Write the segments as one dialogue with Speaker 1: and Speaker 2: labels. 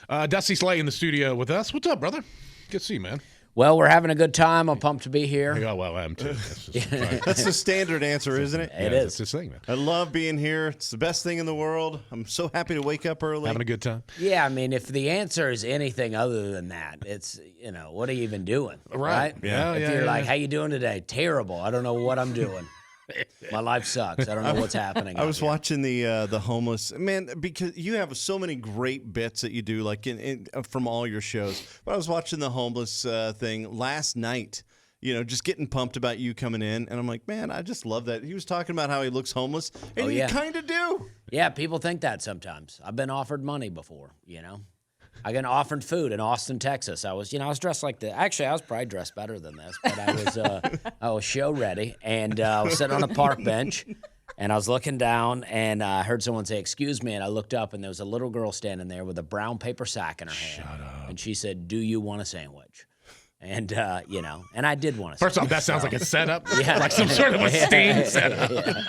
Speaker 1: Dusty Slay in the studio with us. What's up, brother? Good to see you, man.
Speaker 2: Well, we're having a good time. I'm pumped to be here.
Speaker 1: Oh, well, I am too.
Speaker 3: That's the standard answer, isn't it?
Speaker 2: It is.
Speaker 1: It's this thing, man.
Speaker 3: I love being here. It's the best thing in the world. I'm so happy to wake up early.
Speaker 1: Having a good time.
Speaker 2: Yeah, I mean, if the answer is anything other than that, it's, what are you even doing? Right?
Speaker 1: Yeah,
Speaker 2: if you're like, how you doing today? Terrible. I don't know what I'm doing. My life sucks. I don't know what's happening.
Speaker 3: I was watching the homeless man, because you have so many great bits that you do, like from all your shows. But I was watching the homeless thing last night. Just getting pumped about you coming in, and I'm like, man, I just love that. He was talking about how he looks homeless, and you kind of do.
Speaker 2: Yeah, people think that sometimes. I've been offered money before. I got offered food in Austin, Texas. I was dressed like this. Actually, I was probably dressed better than this, but I was show ready, and I was sitting on a park bench, and I was looking down, and I heard someone say, "Excuse me," and I looked up, and there was a little girl standing there with a brown paper sack in her hand.
Speaker 1: Shut up.
Speaker 2: And she said, "Do you want a sandwich?" And, and I did want to.
Speaker 1: First off, that sounds like a setup. Yeah. Like some sort of a sting setup.
Speaker 2: Yeah.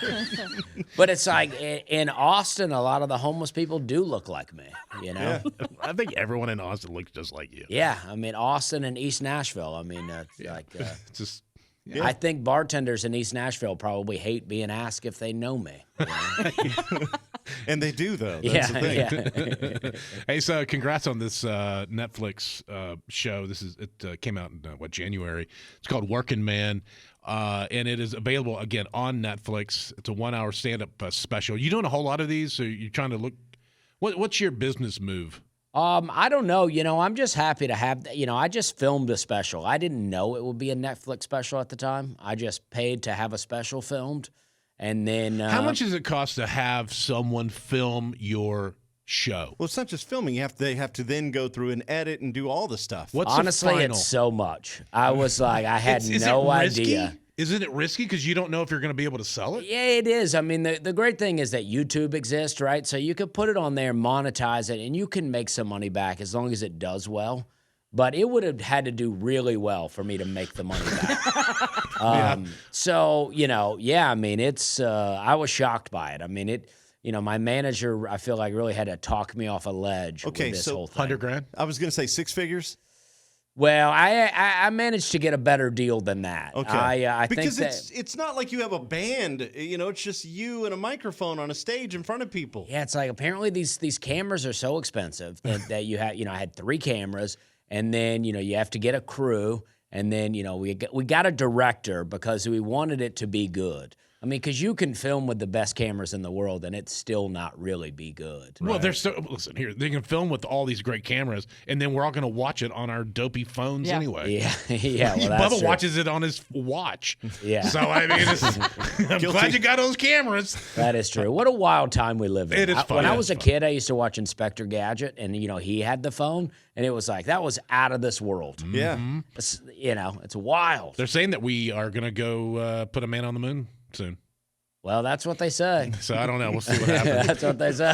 Speaker 2: But it's like in Austin, a lot of the homeless people do look like me,
Speaker 1: Yeah. I think everyone in Austin looks just like you.
Speaker 2: Yeah. I mean, Austin and East Nashville. I mean,
Speaker 1: just.
Speaker 2: Yeah. I think bartenders in East Nashville probably hate being asked if they know me.
Speaker 3: And they do, though. That's the thing.
Speaker 2: Yeah.
Speaker 1: Hey, so congrats on this Netflix show. It came out in January. It's called Workin Man, and it is available again on Netflix. It's a 1-hour stand-up special. You doing a whole lot of these? So you're trying to look. What's your business move?
Speaker 2: I don't know. I'm just happy to have, I just filmed a special. I didn't know it would be a Netflix special at the time. I just paid to have a special filmed. And then
Speaker 1: how much does it cost to have someone film your show?
Speaker 3: Well, it's not just filming. They have to then go through and edit and do all the stuff.
Speaker 2: Honestly, it's so much. I was like, I had no idea.
Speaker 1: Isn't it risky because you don't know if you're going to be able to sell it?
Speaker 2: Yeah, it is. I mean, the great thing is that YouTube exists, right? So you could put it on there, monetize it, and you can make some money back as long as it does well. But it would have had to do really well for me to make the money back. So, I mean, it's I was shocked by it. I mean, my manager, I feel like, really had to talk me off a ledge with this whole thing.
Speaker 1: $100,000?
Speaker 3: I was going to say 6 figures.
Speaker 2: Well, I managed to get a better deal than that.
Speaker 3: Okay.
Speaker 2: I
Speaker 3: because
Speaker 2: think that
Speaker 3: it's not like you have a band. It's just you and a microphone on a stage in front of people.
Speaker 2: Yeah, it's like apparently these cameras are so expensive that you had. I had 3 cameras, and then you have to get a crew, and then we got a director because we wanted it to be good. I mean, because you can film with the best cameras in the world, and it still not really be good.
Speaker 1: Well, listen here. They can film with all these great cameras, and then we're all going to watch it on our dopey phones anyway.
Speaker 2: Yeah, yeah. Well, that's
Speaker 1: Bubba
Speaker 2: true.
Speaker 1: watches it on his watch.
Speaker 2: Yeah.
Speaker 1: So I mean, I'm glad you got those cameras.
Speaker 2: That is true. What a wild time we live in.
Speaker 1: It is fun.
Speaker 2: When I was a kid, I used to watch Inspector Gadget, and he had the phone, and it was like that was out of this world.
Speaker 3: Yeah.
Speaker 2: It's wild.
Speaker 1: They're saying that we are going to go put a man on the moon soon.
Speaker 2: Well, that's what they say.
Speaker 1: So I don't know. We'll see what happens.
Speaker 2: That's what they say.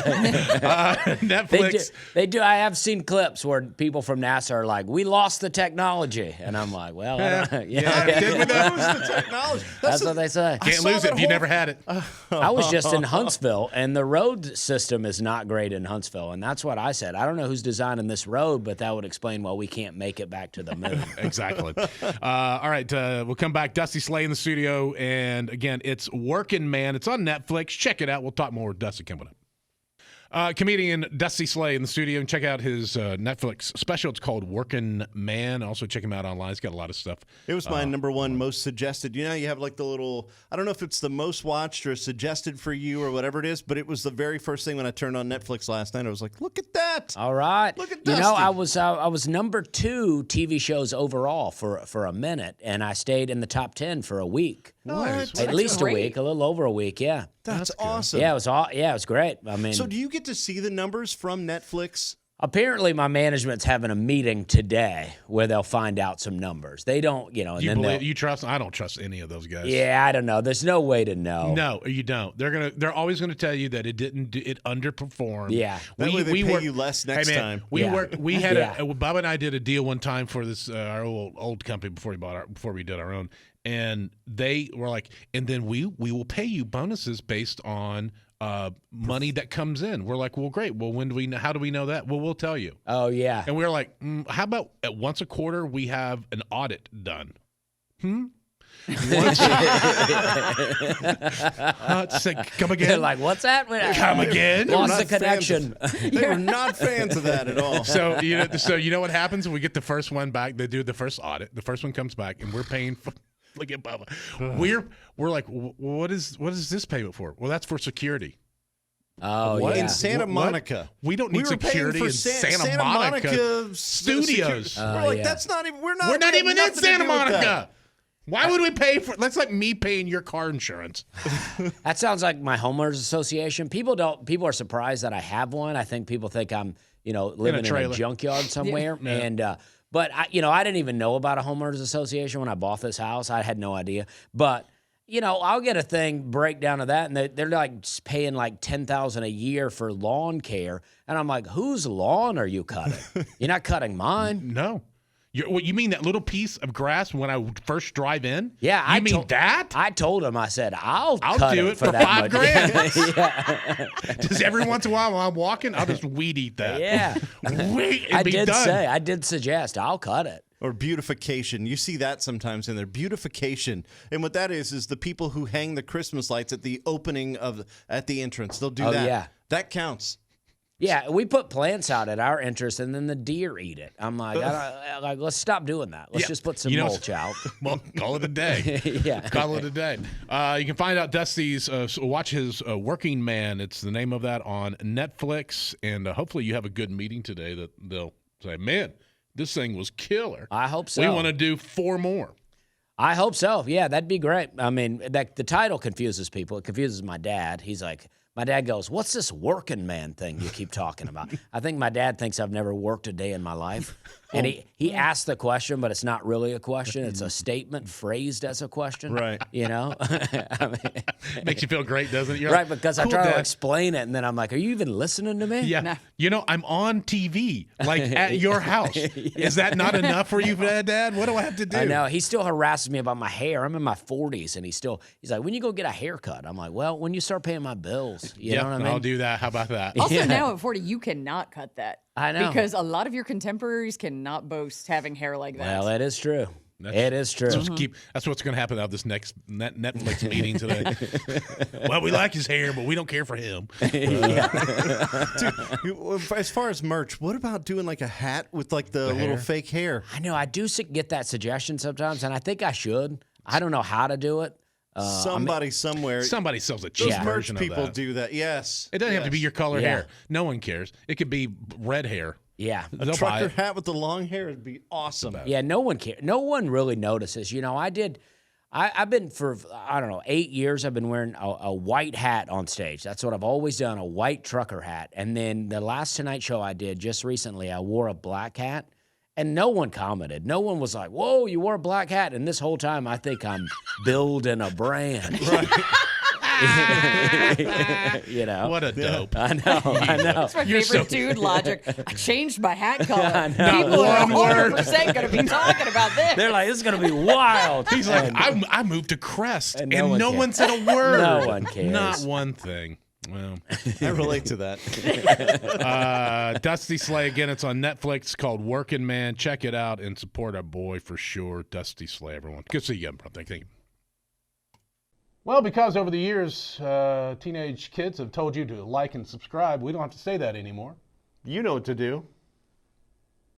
Speaker 1: Netflix.
Speaker 2: They do. I have seen clips where people from NASA are like, "We lost the technology," and I'm like, "Well,
Speaker 1: did we
Speaker 3: lose the technology?"
Speaker 2: That's what they say.
Speaker 1: Can't lose it if you never had it.
Speaker 2: I was just in Huntsville, and the road system is not great in Huntsville, and that's what I said. I don't know who's designing this road, but that would explain why we can't make it back to the moon.
Speaker 1: Exactly. All right, we'll come back. Dusty Slay in the studio, and again, it's Workin Man. It's on Netflix. Check it out. We'll talk more with Dusty coming up. Comedian Dusty Slay in the studio, and check out his Netflix special. It's called Workin Man. Also check him out online. He's got a lot of stuff.
Speaker 3: It was my number one most suggested. You have like the little, I don't know if it's the most watched or suggested for you or whatever it is, but it was the very first thing when I turned on Netflix last night. I was like, look at that.
Speaker 2: All right.
Speaker 3: Look at Dusty.
Speaker 2: I was number 2 TV shows overall for a minute, and I stayed in the top 10 for a week.
Speaker 3: Nice.
Speaker 2: At least a week, a little over a week, yeah.
Speaker 3: That's awesome.
Speaker 2: Yeah, it was great. I mean,
Speaker 3: so do you get to see the numbers from Netflix?
Speaker 2: Apparently, my management's having a meeting today where they'll find out some numbers. They don't,
Speaker 1: You trust? I don't trust any of those guys.
Speaker 2: Yeah, I don't know. There's no way to know.
Speaker 1: No, you don't. They're always gonna tell you that it underperformed.
Speaker 2: Yeah,
Speaker 3: that way they pay you less next time.
Speaker 1: We had Bob and I did a deal one time for this our old company before we did our own. And they were like, and then we will pay you bonuses based on money that comes in. We're like, well, great. Well, when do we know? How do we know that? Well, we'll tell you.
Speaker 2: Oh, yeah.
Speaker 1: And we're like, how about at once a quarter we have an audit done? Once, come again?
Speaker 2: They're like, what's that?
Speaker 1: Come again?
Speaker 2: Lost the connection.
Speaker 3: They were not fans of that at all.
Speaker 1: So you know what happens when we get the first one back? They do the first audit. The first one comes back, and we're paying for. Look at Bubba. We're like, what is this payment for? Well, that's for security.
Speaker 2: Oh,
Speaker 1: What?
Speaker 2: yeah.
Speaker 3: In Santa Monica.
Speaker 1: We don't need
Speaker 3: were paying
Speaker 1: security
Speaker 3: for
Speaker 1: in Santa Monica Studios.
Speaker 3: We're like,
Speaker 2: yeah.
Speaker 3: that's not even. We're
Speaker 1: We're not
Speaker 3: we have
Speaker 1: even in
Speaker 3: nothing to
Speaker 1: Santa
Speaker 3: do with that.
Speaker 1: Monica. Why would we pay for? That's like me paying your car insurance.
Speaker 2: That sounds like my homeowners association. People are surprised that I have one. I think people think I'm, living in a
Speaker 1: trailer.
Speaker 2: junkyard somewhere.
Speaker 1: Yeah.
Speaker 2: And but I didn't even know about a homeowners association when I bought this house. I had no idea. But I'll get a thing breakdown of that, and they're like paying like $10,000 a year for lawn care, and I'm like, whose lawn are you cutting? You're not cutting mine.
Speaker 1: No. You mean that little piece of grass when I first drive in?
Speaker 2: Yeah,
Speaker 1: You mean that?
Speaker 2: I told him. I said, I'll
Speaker 1: do it for
Speaker 2: that
Speaker 1: $5,000.
Speaker 2: Yeah.
Speaker 1: Just every once in a while when I'm walking, I'll just weed eat that.
Speaker 2: Yeah.
Speaker 1: Wait, and
Speaker 2: I did suggest I'll cut it.
Speaker 3: Or beautification. You see that sometimes in there. Beautification. And what that is the people who hang the Christmas lights at the opening at the entrance. They'll do that.
Speaker 2: Yeah.
Speaker 3: That counts.
Speaker 2: Yeah, we put plants out at our entrance, and then the deer eat it. I'm like, let's stop doing that. Let's just put some mulch out.
Speaker 1: Well, call it a day.
Speaker 2: Yeah.
Speaker 1: Call it a day. You can find out Dusty's, watch his Working Man. It's the name of that on Netflix. And hopefully you have a good meeting today that they'll say, man, this thing was killer.
Speaker 2: I hope so.
Speaker 1: We want to do 4 more.
Speaker 2: I hope so. Yeah, that'd be great. I mean, the title confuses people. It confuses my dad. He's like, my dad goes, what's this Working Man thing you keep talking about? I think my dad thinks I've never worked a day in my life. And he asked the question, but it's not really a question. It's a statement phrased as a question.
Speaker 3: Right.
Speaker 2: I mean,
Speaker 1: Makes you feel great, doesn't it? You're
Speaker 2: right,
Speaker 1: like,
Speaker 2: because
Speaker 1: cool,
Speaker 2: I try
Speaker 1: Dad.
Speaker 2: to explain it, and then I'm like, are you even listening to me?
Speaker 1: Yeah. I'm on TV, like at your house. Is that not enough for you, Dad? What do I have to do?
Speaker 2: I know. He still harasses me about my hair. I'm in my 40s, and he's like, when you go get a haircut? I'm like, well, when you start paying my bills. You know what I mean?
Speaker 1: I'll do that. How about that?
Speaker 4: Also, now at 40, you cannot cut that.
Speaker 2: I know.
Speaker 4: Because a lot of your contemporaries cannot boast having hair like that.
Speaker 2: Well, it is true. It is true.
Speaker 1: That's what's going to happen out of this next Netflix meeting today. Well, we like his hair, but we don't care for him.
Speaker 3: Dude, as far as merch, what about doing like a hat with like the little
Speaker 1: hair?
Speaker 3: fake hair?
Speaker 2: I know. I do get that suggestion sometimes, and I think I should. I don't know how to do it.
Speaker 3: Somebody somewhere.
Speaker 1: Somebody sells a cheap
Speaker 3: Those merch
Speaker 1: version of
Speaker 3: people
Speaker 1: that.
Speaker 3: do that. Yes.
Speaker 1: It doesn't have to be your color
Speaker 2: Yeah.
Speaker 1: hair. No one cares. It could be red hair.
Speaker 2: Yeah.
Speaker 3: A
Speaker 1: They'll buy
Speaker 3: trucker
Speaker 1: it.
Speaker 3: hat with the long hair would be awesome.
Speaker 2: Yeah, no one cares. No one really notices. I've been for, 8 years, I've been wearing a white hat on stage. That's what I've always done, a white trucker hat. And then the last Tonight Show I did just recently, I wore a black hat. And no one commented. No one was like, whoa, you wore a black hat. And this whole time, I think I'm building a brand. Right.
Speaker 1: What a dope.
Speaker 2: I know.
Speaker 4: That's my favorite dude logic. I changed my hat color.
Speaker 2: know.
Speaker 4: People are
Speaker 1: One word.
Speaker 4: 100% going to be talking about this.
Speaker 2: They're like, this is going to be wild.
Speaker 1: He's like, I moved to Crest,
Speaker 2: And
Speaker 1: and
Speaker 2: no
Speaker 1: no
Speaker 2: one
Speaker 1: one said a word.
Speaker 2: No one cares.
Speaker 1: Not one thing. Well,
Speaker 3: I relate to that.
Speaker 1: Dusty Slay, again, it's on Netflix called Workin Man. Check it out and support our boy for sure. Dusty Slay, everyone. Good to see you again, bro. Thank you. Well, because over the years, teenage kids have told you to like and subscribe, we don't have to say that anymore.
Speaker 5: You know what to do.